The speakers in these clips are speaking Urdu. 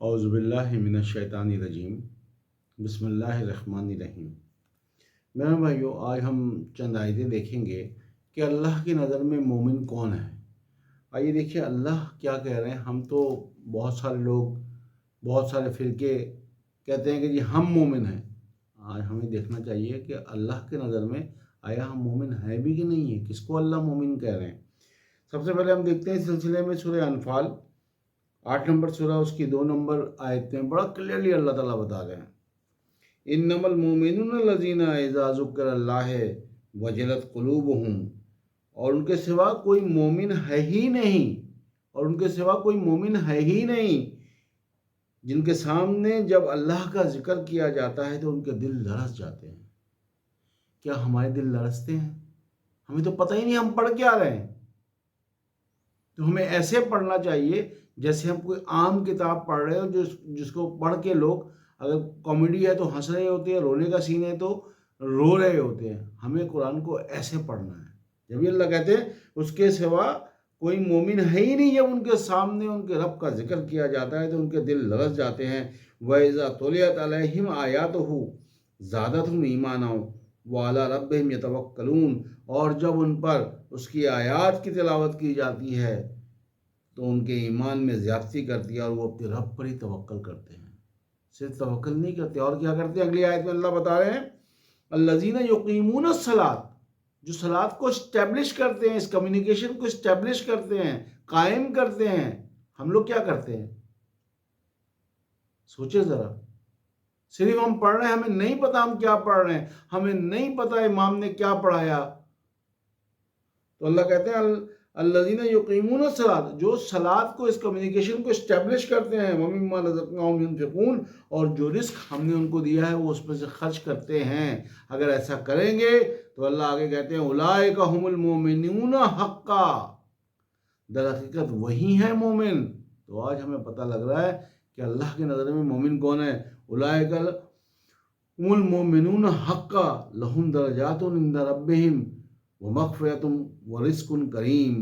اعوذ باللہ من الشیطان الرجیم بسم اللہ الرحمن الرحیم۔ میرے بھائیو، آج ہم چند آیتیں دیکھیں گے کہ اللہ کی نظر میں مومن کون ہے۔ آئیے دیکھیں اللہ کیا کہہ رہے ہیں۔ ہم تو بہت سارے لوگ، بہت سارے فرقے کہتے ہیں کہ جی ہم مومن ہیں۔ آج ہمیں دیکھنا چاہیے کہ اللہ کی نظر میں آیا ہم مومن ہیں بھی کہ نہیں ہیں، کس کو اللہ مومن کہہ رہے ہیں۔ سب سے پہلے ہم دیکھتے ہیں اس سلسلے میں سورہ انفال 8 نمبر سورہ، اس کی 2 نمبر آیت میں بڑا کلیئرلی اللہ تعالیٰ بتا رہے ہیں، انما المؤمنون الذین اذا ذکر اللہ وجلت قلوبہم، اور ان کے سوا کوئی مومن ہے ہی نہیں، اور ان کے سوا کوئی مومن ہے ہی نہیں جن کے سامنے جب اللہ کا ذکر کیا جاتا ہے تو ان کے دل لرز جاتے ہیں۔ کیا ہمارے دل لرزتے ہیں؟ ہمیں تو پتہ ہی نہیں ہم پڑھ کیا رہے ہیں۔ تو ہمیں ایسے پڑھنا چاہیے جیسے ہم کوئی عام کتاب پڑھ رہے ہو، جس کو پڑھ کے لوگ اگر کامیڈی ہے تو ہنس رہے ہوتے ہیں، رونے کا سین ہے تو رو رہے ہوتے ہیں۔ ہمیں قرآن کو ایسے پڑھنا ہے۔ جب یہ اللہ کہتے ہیں اس کے سوا کوئی مومن ہے ہی نہیں، جب ان کے سامنے ان کے رب کا ذکر کیا جاتا ہے تو ان کے دل لرز جاتے ہیں۔ وَإِذَا تُلِيَتْ عَلَيْهِمْ آيَاتُهُ زَادَتْهُمْ إِيمَانًا وَعَلَىٰ رَبِّهِمْ يَتَوَكَّلُونَ، اور جب ان پر اس کی آیات کی تلاوت کی جاتی ہے تو ان کے ایمان میں زیادتی کرتی ہے اور وہ اپنے رب پر ہی توکل کرتے ہیں۔ صرف توکل نہیں کرتے، اور کیا کرتے ہیں؟ اگلی آیت میں اللہ بتا رہے ہیں الذین یقیمون الصلاۃ، جو صلاۃ کو اسٹیبلش کرتے ہیں، اس کمیونیکیشن کو اسٹیبلش کرتے ہیں، قائم کرتے ہیں۔ ہم لوگ کیا کرتے ہیں؟ سوچے ذرا، صرف ہم پڑھ رہے ہیں، ہمیں نہیں پتا ہم کیا پڑھ رہے ہیں، ہمیں نہیں پتا امام نے کیا پڑھایا۔ تو اللہ کہتے ہیں الذین یقیمون الصلاۃ، جو صلاۃ کو، اس کمیونیکیشن کو اسٹیبلش کرتے ہیں، ومما رزقناہم ینفقون، اور جو رزق ہم نے ان کو دیا ہے وہ اس میں سے خرچ کرتے ہیں۔ اگر ایسا کریں گے تو اللہ آگے کہتے ہیں اولئک ھم المؤمنون حقا، در حقیقت وہی ہیں مومن۔ تو آج ہمیں پتہ لگ رہا ہے کہ اللہ کی نظر میں مومن کون ہے۔ اولئک ھم المؤمنون حقا لہم درجات عند ربہم ومغفرۃ ورزق کریم،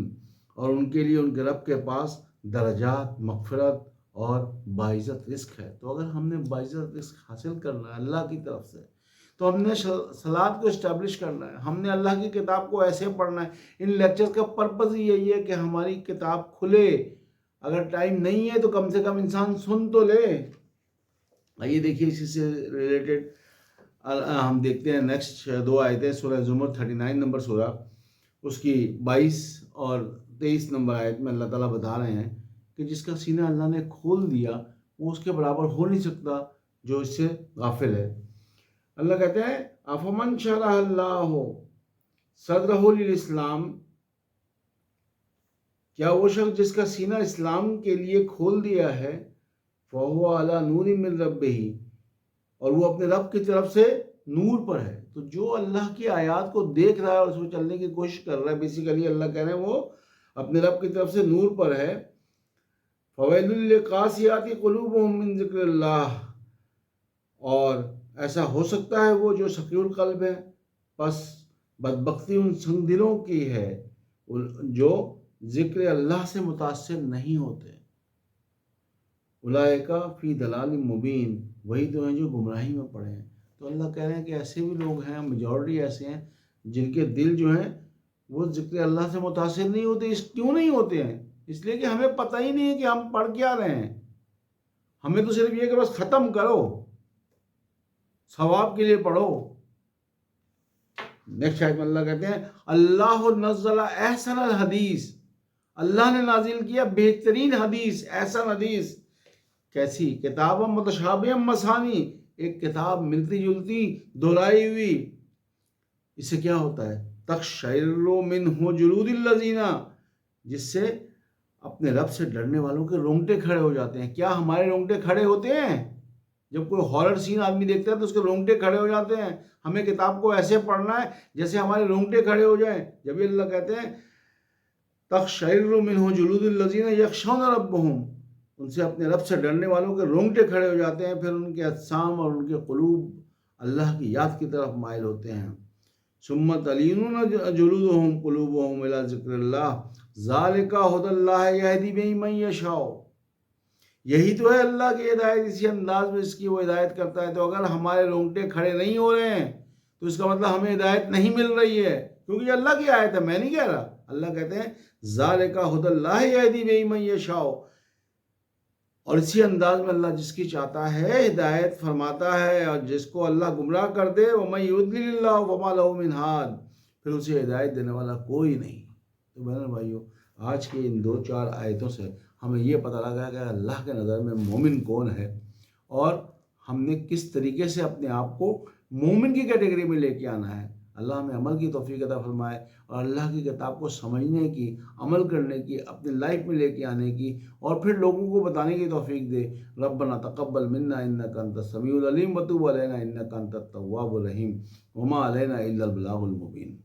اور ان کے لیے ان کے رب کے پاس درجات، مغفرت اور باعزت رزق ہے۔ تو اگر ہم نے باعزت رزق حاصل کرنا ہے اللہ کی طرف سے تو ہم نے صلاۃ کو اسٹیبلش کرنا ہے، ہم نے اللہ کی کتاب کو ایسے پڑھنا ہے۔ ان لیکچر کا پرپس یہی ہے کہ ہماری کتاب کھلے، اگر ٹائم نہیں ہے تو کم سے کم انسان سن تو لے۔ آئیے دیکھیے اسی سے ریلیٹڈ ہم دیکھتے ہیں نیکسٹ 2 آیتیں، سورہ زمر 39 نمبر سورہ، اس کی 22 اور 23 نمبر آیت میں اللہ تعالیٰ بتا رہے ہیں کہ جس کا سینہ اللہ نے کھول دیا وہ اس کے برابر ہو نہیں سکتا جو اس سے غافل ہے۔ اللہ کہتے ہیں افمن شرح اللہ صدرہ للاسلام، کیا وہ شخص جس کا سینہ اسلام کے لیے کھول دیا ہے، فہو علی نور من ربہ، اور وہ اپنے رب کی طرف سے نور پر ہے۔ تو جو اللہ کی آیات کو دیکھ رہا ہے اور اس میں چلنے کی کوشش کر رہا ہے، بیسیکلی اللہ کہہ رہے ہیں وہ اپنے رب کی طرف سے نور پر ہے۔ فویل للقاسیات قلوبہم من ذکر اللہ، اور ایسا ہو سکتا ہے وہ جو ثقیل القلب ہے، پس بدبختی ان سنگ دلوں کی ہے جو ذکر اللہ سے متاثر نہیں ہوتے۔ اولئک فی ضلال مبین، وہی تو ہیں جو گمراہی میں پڑے ہیں۔ تو اللہ کہہ رہے ہیں کہ ایسے بھی لوگ ہیں، میجورٹی ایسے ہیں جن کے دل جو ہیں وہ ذکر اللہ سے متاثر نہیں ہوتے۔ کیوں نہیں ہوتے ہیں؟ اس لیے کہ ہمیں پتہ ہی نہیں ہے کہ ہم پڑھ کیا رہے ہیں۔ ہمیں تو صرف یہ کہ بس ختم کرو، ثواب کے لیے پڑھو۔ نیکسٹ آیت میں اللہ کہتے ہیں اللہ نزل احسن الحدیث، اللہ نے نازل کیا بہترین حدیث، احسن حدیث۔ کیسی؟ کتاب متشابہ مثانی، ایک کتاب ملتی جلتی، دہرائی ہوئی۔ اس سے کیا ہوتا ہے؟ تقشعر منہ جلود الذین، جس سے اپنے رب سے ڈرنے والوں کے رونگٹے کھڑے ہو جاتے ہیں۔ کیا ہمارے رونگٹے کھڑے ہوتے ہیں؟ جب کوئی ہارر سین آدمی دیکھتا ہے تو اس کے رونگٹے کھڑے ہو جاتے ہیں۔ ہمیں کتاب کو ایسے پڑھنا ہے جیسے ہمارے رونگٹے کھڑے ہو جائیں۔ جب یہ اللہ کہتے ہیں تقشعر منہ جلود الذین یخشون ربہم، ان سے اپنے رب سے ڈرنے والوں کے رونگٹے کھڑے ہو جاتے ہیں، پھر ان کے اجسام اور ان کے قلوب اللہ کی یاد کی طرف مائل ہوتے ہیں۔ ثم تلین جلودہم قلوبہم الی ذکر اللہ ذالک ھدی اللہ یہدی بہ من یشاء، یہی تو ہے اللہ کی ہدایت، اسی انداز میں اس کی وہ ہدایت کرتا ہے۔ تو اگر ہمارے رونگٹے کھڑے نہیں ہو رہے ہیں تو اس کا مطلب ہمیں ہدایت نہیں مل رہی ہے، کیونکہ یہ اللہ کی آیت ہے، میں نہیں کہہ رہا۔ اللہ کہتے ہیں ذالک ھدی اللہ یہدی بہ من یشاء، اور اسی انداز میں اللہ جس کی چاہتا ہے ہدایت فرماتا ہے، اور جس کو اللہ گمراہ کر دے وَمَن یُضْلِلِ اللَّهُ فَمَا لَهُ مِنْ ہَادٍ، پھر اسے ہدایت دینے والا کوئی نہیں۔ تو بہنوں بھائیو، آج کے ان 2-4 آیتوں سے ہمیں یہ پتہ لگا کہ اللہ کے نظر میں مومن کون ہے، اور ہم نے کس طریقے سے اپنے آپ کو مومن کی کیٹیگری میں لے کے آنا ہے۔ اللہ ہمیں عمل کی توفیق عطا فرمائے، اور اللہ کی کتاب کو سمجھنے کی، عمل کرنے کی، اپنے لائف میں لے کے آنے کی، اور پھر لوگوں کو بتانے کی توفیق دے۔ ربنا تقبل منا انک انت السمیع العلیم وتب علینا انک انت التواب الرحیم وما علینا الا البلاغ المبین۔